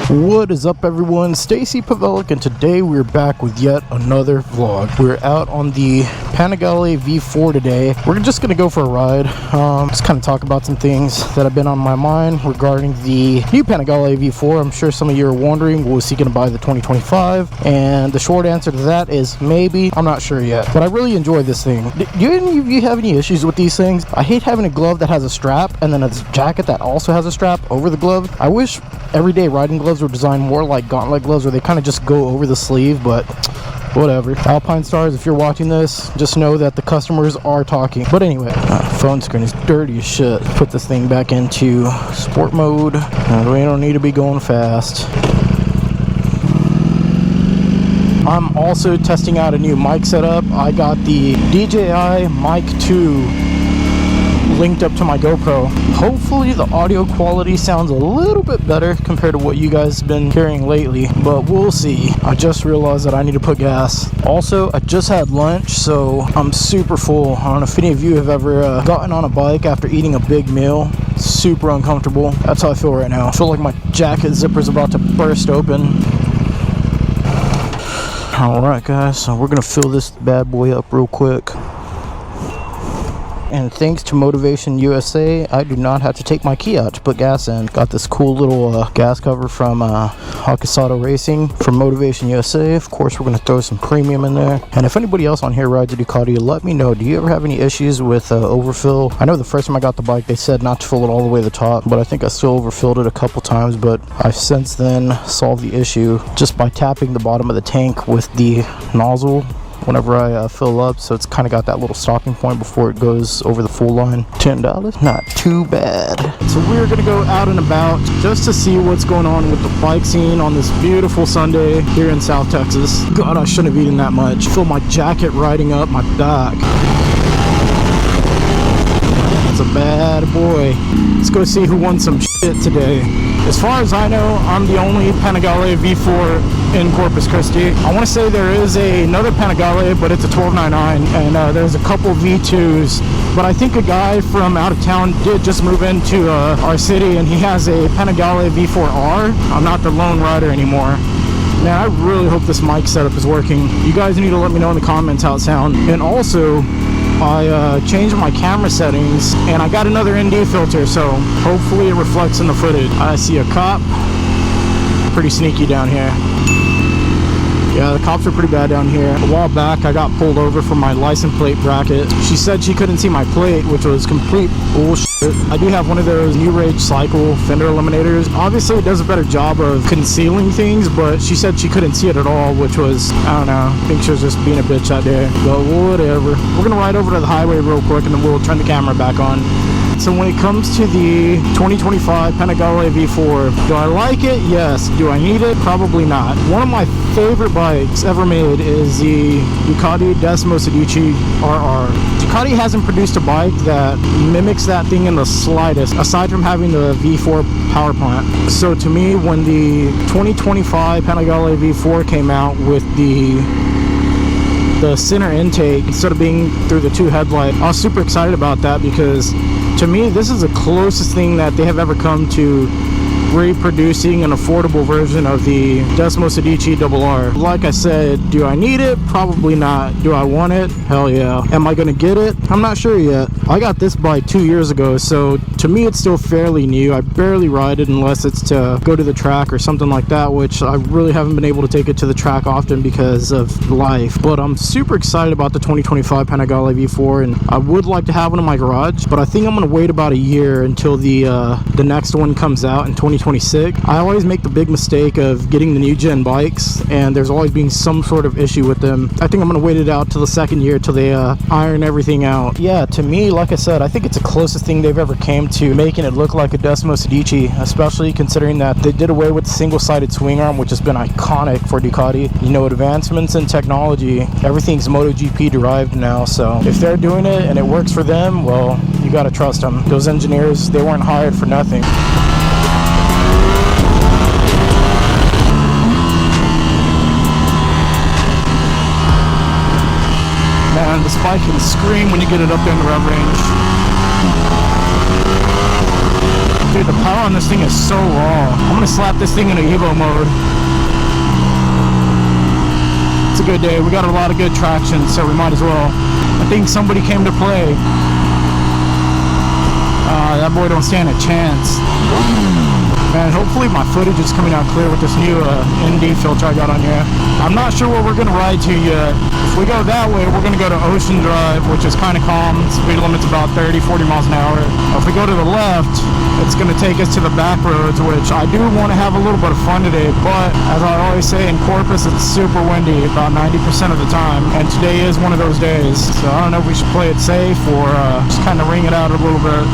What is up, everyone? Stacy Pavelic, and today we're back with yet another vlog. We're out on the Panigale V4 today. We're just gonna go for a ride, just kind of talk about some things that have been on my mind regarding the new Panigale V4. I'm sure some of you are wondering, was he gonna buy the 2025? And the short answer to that is maybe. I'm not sure yet, but I really enjoy this thing. Do any of you have any issues with these things? I hate having a glove that has a strap and then a jacket that also has a strap over the glove. I wish everyday riding gloves were designed more like gauntlet gloves, where they kind of just go over the sleeve, but whatever. Alpine Stars, if you're watching this, just know that the customers are talking. But anyway, phone screen is dirty as shit. Put this thing back into sport mode. We don't need to be going fast. I'm also testing out a new mic setup. I got the DJI Mic 2 linked up to my GoPro. Hopefully the audio quality sounds a little bit better compared to what you guys have been hearing lately, but we'll see. I just realized that I need to put gas. Also, I just had lunch, so I'm super full. I don't know if any of you have ever gotten on a bike after eating a big meal. Super uncomfortable. That's how I feel right now. I feel like my jacket zipper's about to burst open. Alright guys, so we're gonna fill this bad boy up real quick. And thanks to Motivation USA, I do not have to take my key out to put gas in. Got this cool little gas cover from Hakasado Racing from Motivation USA. Of course, we're going to throw some premium in there. And if anybody else on here rides a Ducati, let me know. Do you ever have any issues with overfill? I know the first time I got the bike, they said not to fill it all the way to the top, but I think I still overfilled it a couple times. But I've since then solved the issue just by tapping the bottom of the tank with the nozzle whenever I fill up, so it's kind of got that little stopping point before it goes over the full line. $10, not too bad. So we're gonna go out and about just to see what's going on with the bike scene on this beautiful Sunday here in South Texas. God, I shouldn't have eaten that much. Feel my jacket riding up my back. It's a bad boy. Let's go see who won some shit today. As far as I know, I'm the only Panigale V4 in Corpus Christi. I want to say there is another Panigale, but it's a 1299, and there's a couple V2s. But I think a guy from out of town did just move into our city, and he has a Panigale V4R. I'm not the lone rider anymore. Man, I really hope this mic setup is working. You guys need to let me know in the comments how it sounds. And also, I changed my camera settings and I got another ND filter, so hopefully it reflects in the footage. I see a cop. Pretty sneaky down here. Yeah, the cops are pretty bad down here. A while back, I got pulled over for my license plate bracket. She said she couldn't see my plate, which was complete bullshit. I do have one of those New Rage Cycle fender eliminators. Obviously, it does a better job of concealing things, but she said she couldn't see it at all, which was, I don't know, I think she was just being a bitch out there. But whatever. We're gonna ride over to the highway real quick, and then we'll turn the camera back on. So when it comes to the 2025 Panigale V4, do I like it? Yes. Do I need it? Probably not. One of my favorite bikes ever made is the Ducati Desmo Sedici RR. Ducati hasn't produced a bike that mimics that thing in the slightest, aside from having the V4 power plant. So to me, when the 2025 Panigale V4 came out with the center intake instead of being through the two headlights, I was super excited about that, because to me this is the closest thing that they have ever come to reproducing an affordable version of the Desmo Sedici RR. Like I said, do I need it? Probably not. Do I want it? Hell yeah. Am I gonna get it? I'm not sure yet. I got this bike 2 years ago, so to me it's still fairly new. I barely ride it unless it's to go to the track or something like that, which I really haven't been able to take it to the track often because of life. But I'm super excited about the 2025 Panigale V4, and I would like to have one in my garage, but I think I'm gonna wait about a year until the next one comes out in 2026. I always make the big mistake of getting the new gen bikes, and there's always being some sort of issue with them. I think I'm gonna wait it out till the second year till they iron everything out. Yeah, to me, like I said, I think it's the closest thing they've ever came to making it look like a Desmo Sedici, especially considering that they did away with the single-sided swing arm, which has been iconic for Ducati. You know, advancements in technology, everything's MotoGP derived now, so if they're doing it and it works for them, well, you gotta trust them. Those engineers, they weren't hired for nothing. Man, this bike can scream when you get it up there in the rev range. Dude, the power on this thing is so raw. I'm gonna slap this thing into Evo mode. It's a good day. We got a lot of good traction, so we might as well. I think somebody came to play. That boy don't stand a chance. Man, hopefully my footage is coming out clear with this new ND filter I got on here. I'm not sure where we're going to ride to yet. If we go that way, we're going to go to Ocean Drive, which is kind of calm. Speed limit's about 30, 40 miles an hour. If we go to the left, it's going to take us to the back roads, which I do want to have a little bit of fun today. But as I always say, in Corpus, it's super windy about 90% of the time. And today is one of those days. So I don't know if we should play it safe or just kind of ring it out a little bit.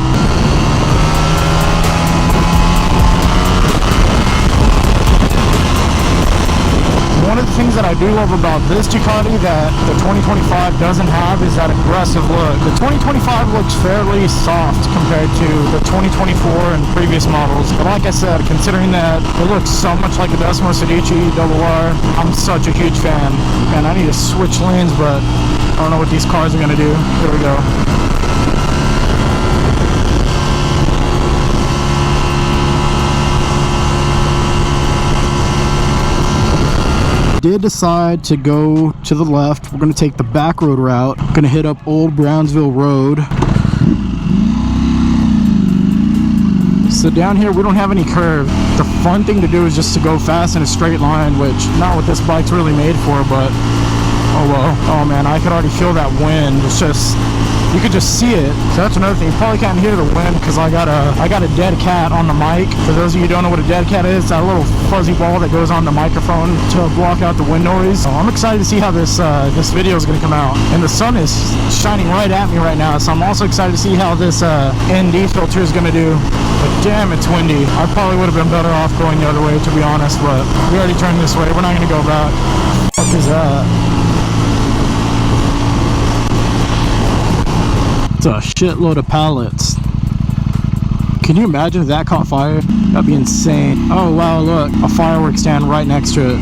One of the things that I do love about this Ducati that the 2025 doesn't have is that aggressive look. The 2025 looks fairly soft compared to the 2024 and previous models. But like I said, considering that it looks so much like a Decimo Sedici RR, I'm such a huge fan. Man, I need to switch lanes, but I don't know what these cars are going to do. Here we go. Did decide to go to the left. We're going to take the back road route. Going to hit up Old Brownsville Road. So down here we don't have any curve. The fun thing to do is just to go fast in a straight line, which not what this bike's really made for, but oh well. Oh man, I could already feel that wind. It's just, you could just see it. So that's another thing. You probably can't hear the wind because I got a dead cat on the mic. For those of you who don't know what a dead cat is, that little fuzzy ball that goes on the microphone to block out the wind noise. So I'm excited to see how this video is going to come out. And the sun is shining right at me right now, so I'm also excited to see how this ND filter is going to do. But damn, it's windy. I probably would have been better off going the other way, to be honest, but we already turned this way. We're not going to go back. What the fuck is that? It's a shitload of pallets. Can you imagine if that caught fire? That'd be insane. Oh wow, look, a fireworks stand right next to it.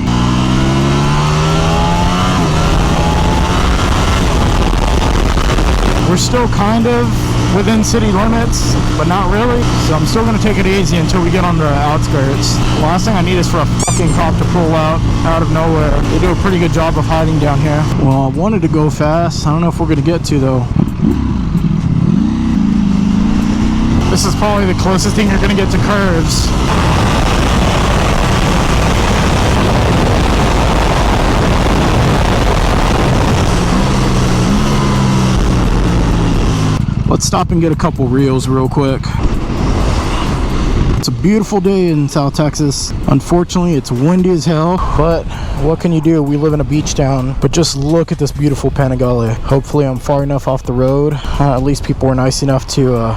We're still kind of within city limits, but not really. So I'm still gonna take it easy until we get on the outskirts. The last thing I need is for a fucking cop to pull out of nowhere. They do a pretty good job of hiding down here. Well, I wanted to go fast. I don't know if we're gonna get to though. This is probably the closest thing you're going to get to curves. Let's stop and get a couple reels real quick. It's a beautiful day in South Texas. Unfortunately, it's windy as hell, but what can you do? We live in a beach town. But just look at this beautiful Panigale. Hopefully I'm far enough off the road. At least people were nice enough to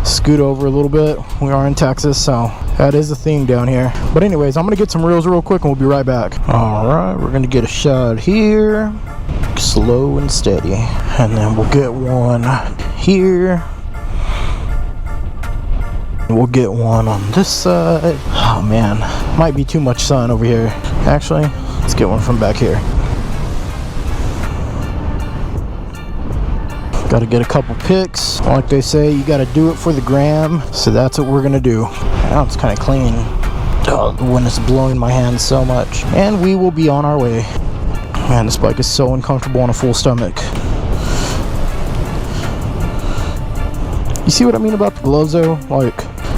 scoot over a little bit. We are in Texas, so that is a thing down here. But anyways, I'm gonna get some reels real quick and we'll be right back. All right, we're gonna get a shot here, slow and steady, and then we'll get one here. We'll get one on this side. Oh man, might be too much sun over here. Actually, let's get one from back here. Got to get a couple pics. Like they say, you got to do it for the gram. So that's what we're gonna do. Now it's kind of clean. Oh, the wind is blowing my hands so much. And we will be on our way. Man, this bike is so uncomfortable on a full stomach. You see what I mean about the gloves though? Like,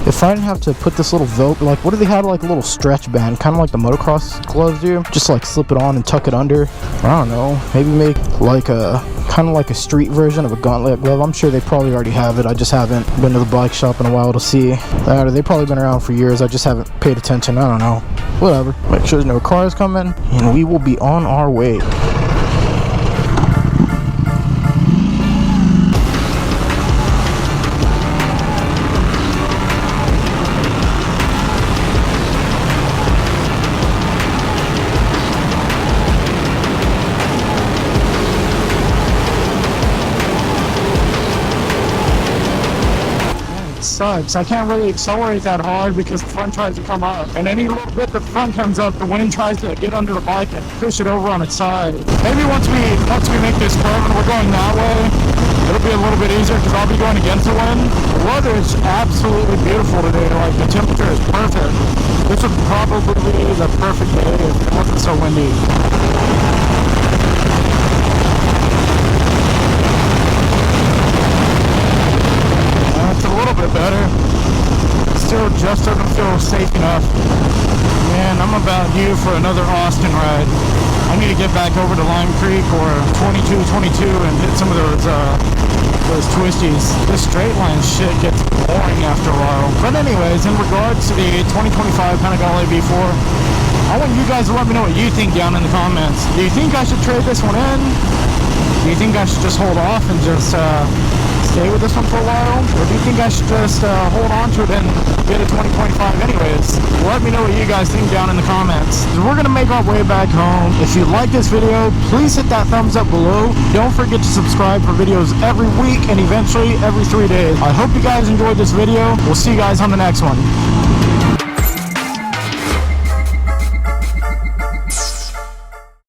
if I didn't have to put this little Velcro, like what do they have, like a little stretch band, kind of like the motocross gloves do? Just like slip it on and tuck it under. I don't know, maybe make like a, kind of like a street version of a gauntlet glove. I'm sure they probably already have it. I just haven't been to the bike shop in a while to see that, or they've probably been around for years. I just haven't paid attention. I don't know. Whatever. Make sure there's no cars coming, and we will be on our way. sucks. I can't really accelerate that hard because the front tries to come up. And any little bit the front comes up, the wind tries to get under the bike and push it over on its side. Maybe once we make this curve and we're going that way, it'll be a little bit easier because I'll be going against the wind. The weather is absolutely beautiful today. Like, the temperature is perfect. This would probably be the perfect day if it wasn't so windy. It's a little bit better. Still just doesn't feel safe enough. Man, I'm about due for another Austin ride. I need to get back over to Lime Creek or 2222 and hit some of those twisties. This straight line shit gets boring after a while. But anyways, in regards to the 2025 Panigale V4, I want you guys to let me know what you think down in the comments. Do you think I should trade this one in? Do you think I should just hold off and just stay with this one for a while? Or do you think I should just hold on to it and get a 2025 anyways? Let me know what you guys think down in the comments. We're going to make our way back home. If you like this video, please hit that thumbs up below. Don't forget to subscribe for videos every week and eventually every 3 days. I hope you guys enjoyed this video. We'll see you guys on the next one.